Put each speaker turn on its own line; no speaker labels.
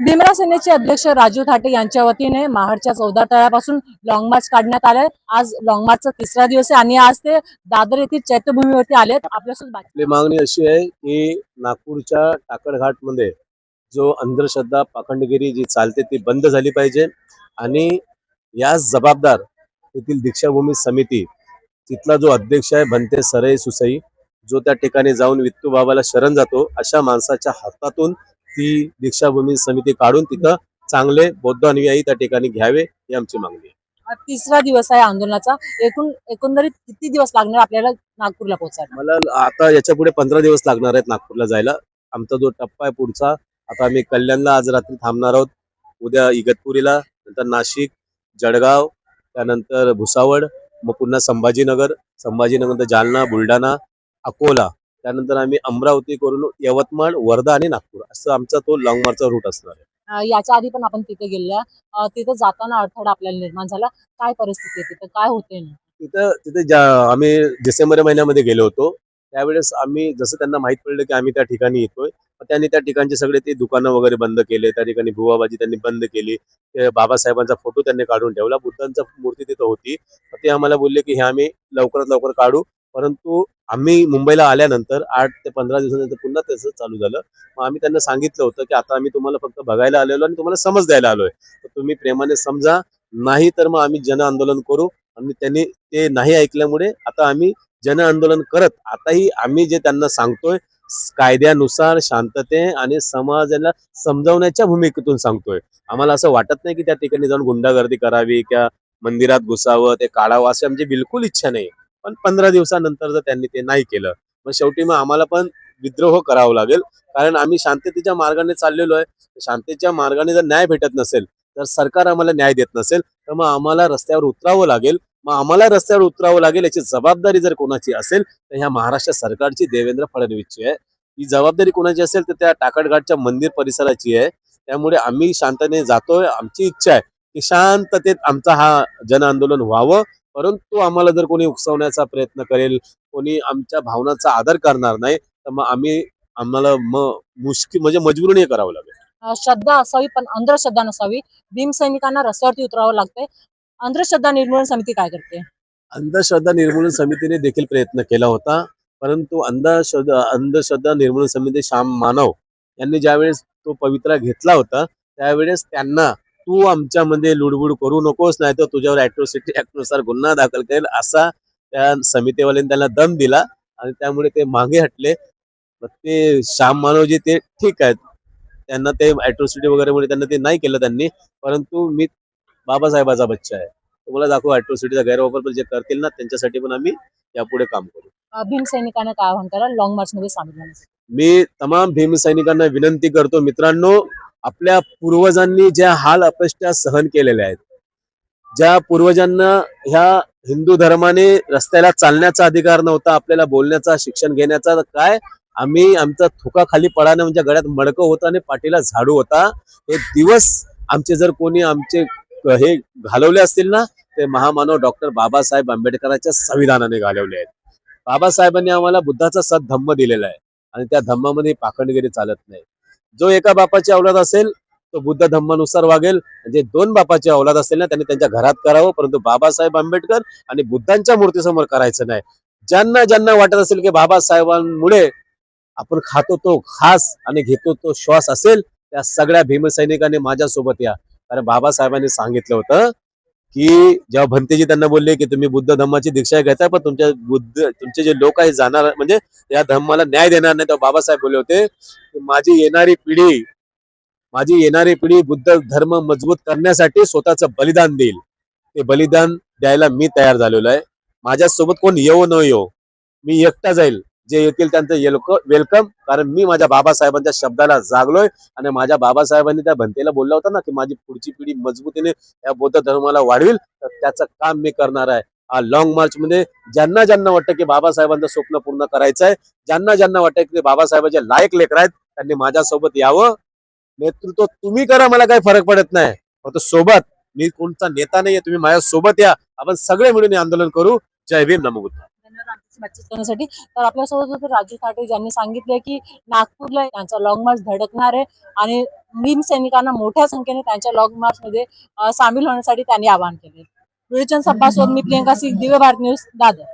भीमराव सेनेचे अध्यक्ष राजू थाटे यांच्या वतीने महाडच्या 14 तळ्यापासून लॉंग मार्च काढण्यात आले। आज लॉंग मार्चचा तिसरा दिवस आहे आणि आज ते दादर येथील चैत्यभूमीवरती आलेत। आपल्यासोबत
आपली मागणी अशी आहे की नागपूरच्या टाकळघाट मध्ये जो अंधश्रद्धा पाखंडगिरी जी चालते ती बंद झाली पाहिजे आणि यास जबाबदार येथील दीक्षाभूमी समिती तिथला जो अध्यक्ष आहे भंते सरई सुसई जो त्या ठिकाणी जाऊन वित्तू बाबाला शरण जातो अशा माणसाच्या हातातून ती दीक्षाभूमी समिती काढून तिथं चांगले बौद्ध अनुयायी त्या ठिकाणी घ्यावे ही आमची मागणी आहे।
तिसरा दिवस आहे आंदोलनाचा। एकंदरीत किती दिवस लागणार आपल्याला नागपूरला पोहोचायला?
मला आता याच्या पुढे 15 दिवस लागणार आहेत नागपूरला जायला। आमचा जो टप्पा आहे पुढचा, आता आम्ही कल्याणला आज रात्री थांबणार आहोत, उद्या इगतपुरीला, नंतर नाशिक, जळगाव, त्यानंतर भुसावळ, मग पुन्हा संभाजीनगर जालना, बुलढाणा, अकोला, त्यानंतर आम्ही अमरावती करून यवतमाळ, वर्धा आणि नागपूर असं आमचा तो लॉंग मार्चचा रूट असणार आहे।
याच्या आधी पण आपण तिथे गेलेला, तिथे जाताना अडथळा आपल्याला निर्माण झाला। काय परिस्थिती आहे तिथे, काय होते?
तिथे आम्ही डिसेंबर महिन्यामध्ये गेलो होतो, त्यावेळेस आम्ही जसं त्यांना माहित पडलं की आम्ही त्या ठिकाणी येतोय, त्यांनी त्या ठिकाणचे सगळे ते दुकानं वगैरे बंद केले, त्या ठिकाणी भुवाबाजी त्यांनी बंद केली, ते बाबासाहेबांचा फोटो त्यांनी काढून ठेवला, बुद्धांचा मूर्ती तिथं होती, ते आम्हाला बोलले की हे आम्ही लवकरात लवकर काढू। परंतु आम्ही मुंबईला आल्यानंतर 8 ते 15 दिवसानंतर पुन्हा तसं चालू झालं। मग आम्ही त्यांना सांगितलं होतं की आता आम्ही तुम्हाला फक्त बघायला आलेलो आणि तुम्हाला समज द्यायला आलोय, तर तुम्ही प्रेमाने समजा, नाही तर मग आम्ही जन आंदोलन करू। आणि त्यांनी ते नाही ऐकल्यामुळे आता आम्ही जन आंदोलन करत आताही आम्ही जे त्यांना सांगतोय कायद्यानुसार शांतते आणि समाजाला समजावण्याच्या भूमिकेतून सांगतोय। आम्हाला असं वाटत नाही की त्या ठिकाणी जाऊन गुंडागर्दी करावी किंवा मंदिरात घुसावं, ते काढावं अशी आमची बिलकुल इच्छा नाही। पण 15 दिवसानंतर जर त्यांनी ते नाही केलं, मग शेवटी मग आम्हाला पण विद्रोह करावा लागेल, कारण आम्ही शांततेच्या मार्गाने चाललेलो आहे। शांततेच्या मार्गाने जर न्याय भेटत नसेल, जर सरकार आम्हाला न्याय देत नसेल, तर मग आम्हाला रस्त्यावर उतरावं लागेल। मग आम्हाला रस्त्यावर उतरावं लागेल, याची जबाबदारी जर कोणाची असेल तर ह्या महाराष्ट्र सरकारची, देवेंद्र फडणवीसची आहे। ही जबाबदारी कोणाची असेल तर त्या टाकळघाटच्या मंदिर परिसराची आहे। त्यामुळे आम्ही शांततेने जातोय। आमची इच्छा आहे की शांततेत आमचा हा जन आंदोलन व्हावं, परंतु आम्हाला जर कोणी उकसवण्याचा प्रयत्न करेल, कोणी आमच्या भावनांचा आदर करणार नाही, तर मग आम्हाला मुश्किल म्हणजे मजबुरीने करावं लागेल।
श्रद्धा असावी पण अंधश्रद्धा नसावी। भीमसैनिकांना रस्त्यावरती उतरावं लागतंय। अंधश्रद्धा निर्मूलन समिती काय करते?
अंधश्रद्धा निर्मूलन समितीने देखील प्रयत्न केला होता, परंतु अंधश्रद्धा निर्मूलन समिती श्याम मानव यांनी ज्यावेळेस तो पवित्रा घेतला होता, त्यावेळेस त्यांना तू आमच्यामध्ये लुडबुड करू नकोस, नाही तर तुझ्यावर ॲट्रॉसिटी ॲक्टनुसार गुन्हा दाखल करेल असा त्या समितीवाल्यांनी त्यांना दम दिला आणि त्यामुळे ते मागे हटले। ते श्याम मानवजी ते ठीक आहेत, त्यांना ते ॲट्रॉसिटी वगैरेमुळे त्यांना ते नाही केलं त्यांनी, परंतु मी बाबासाहेबाचा बच्चा आहे, तुम्हाला दाखवू ॲट्रॉसिटीचा गैरवापर पण जे करतील ना त्यांच्यासाठी पण आम्ही यापुढे काम करू।
भीमसैनिकांना काय म्हणतात लॉंग मार्च मध्ये सामील होण्यासाठी?
मी तमाम भीमसैनिकांना विनंती करतो, मित्रांनो, आपल्या पूर्वजांनी ज्या हाल अपेष्टा सहन केलेल्या आहेत, ज्या पूर्वजांना ह्या हिंदू धर्माने रस्त्याला चालण्याचा अधिकार नव्हता, आपल्याला बोलण्याचा, शिक्षण घेण्याचा, काय आम्ही आमचा थुका खाली पडाने म्हणजे गळ्यात मडकं होतं आणि पाठीला झाडू होता, हे दिवस आमचे जर कोणी आमचे हे घालवले असतील ना, ते महामानव डॉक्टर बाबासाहेब आंबेडकरांच्या संविधानाने घालवले आहेत। बाबासाहेबांनी आम्हाला बुद्धाचा सद्धम्म दिलेला आहे आणि त्या धम्मामध्ये पाखंडगिरी चालत नाही। जो एका बापाची औलाद असेल तो बुद्ध धम्मानुसार वागेल, म्हणजे 2 बापाची औलाद असेल ना त्यांनी त्यांच्या घरात करावं, परंतु बाबासाहेब आंबेडकर आणि बुद्धांच्या मूर्तीसमोर करायचं नाही। ज्यांना ज्यांना वाटत असेल की बाबासाहेबांमुळे आपण खातो तो घास आणि घेतो तो श्वास असेल, त्या सगळ्या भीमसैनिकांनी माझ्यासोबत या, कारण बाबासाहेबांनी सांगितलं होतं की जेव्हा भंतेजी त्यांना बोलले की तुम्ही बुद्ध धम्माची दीक्षा घेताय, पण तुमचे जे लोक आहे जाणार म्हणजे या धम्माला न्याय देणार नाही, तेव्हा बाबासाहेब बोलले होते की माझी येणारी पिढी बुद्ध धर्म मजबूत करण्यासाठी स्वतःचं बलिदान देईल। ते बलिदान द्यायला मी तयार झालेलो आहे। माझ्यासोबत कोण येऊ न येऊ, मी एकटा जाईल, जे येतील त्यांचं वेलकम, कारण मी माझ्या बाबासाहेबांच्या शब्दाला जागलोय आणि माझ्या बाबासाहेबांनी त्या भंतेला बोलला होता ना की माझी पुढची पिढी मजबूतीने या बौद्ध धर्माला वाढवेल, तर त्याचं काम मी करणार आहे। हा लॉंग मार्च मध्ये ज्यांना ज्यांना वाटतं की बाबासाहेबांचं स्वप्न पूर्ण करायचं आहे, ज्यांना ज्यांना वाटतं की बाबासाहेबांचे लायक लेकर आहेत, त्यांनी माझ्यासोबत यावं। नेतृत्व तुम्ही करा, मला काही फरक पडत नाही, फक्त सोबत, मी कोणता नेता नाहीये, तुम्ही माझ्या सोबत या, आपण सगळे मिळून आंदोलन करू। जय भीम, नमो बुद्धाय।
बातचीत करण्यासाठी. तर आपल्यासोबत होते राजू थाटे, ज्यांनी सांगितले की नागपूरला त्यांचा लॉंग मार्च धडकणार आहे आणि भीम सैनिकांना मोठ्या संख्येने त्यांच्या लॉंग मार्च मध्ये सामील होण्यासाठी त्यांनी आवाहन केले. व्हिडिओ सब्बासोबत मी प्रियंका सिंग, दिव्य भारत न्यूज, दादर.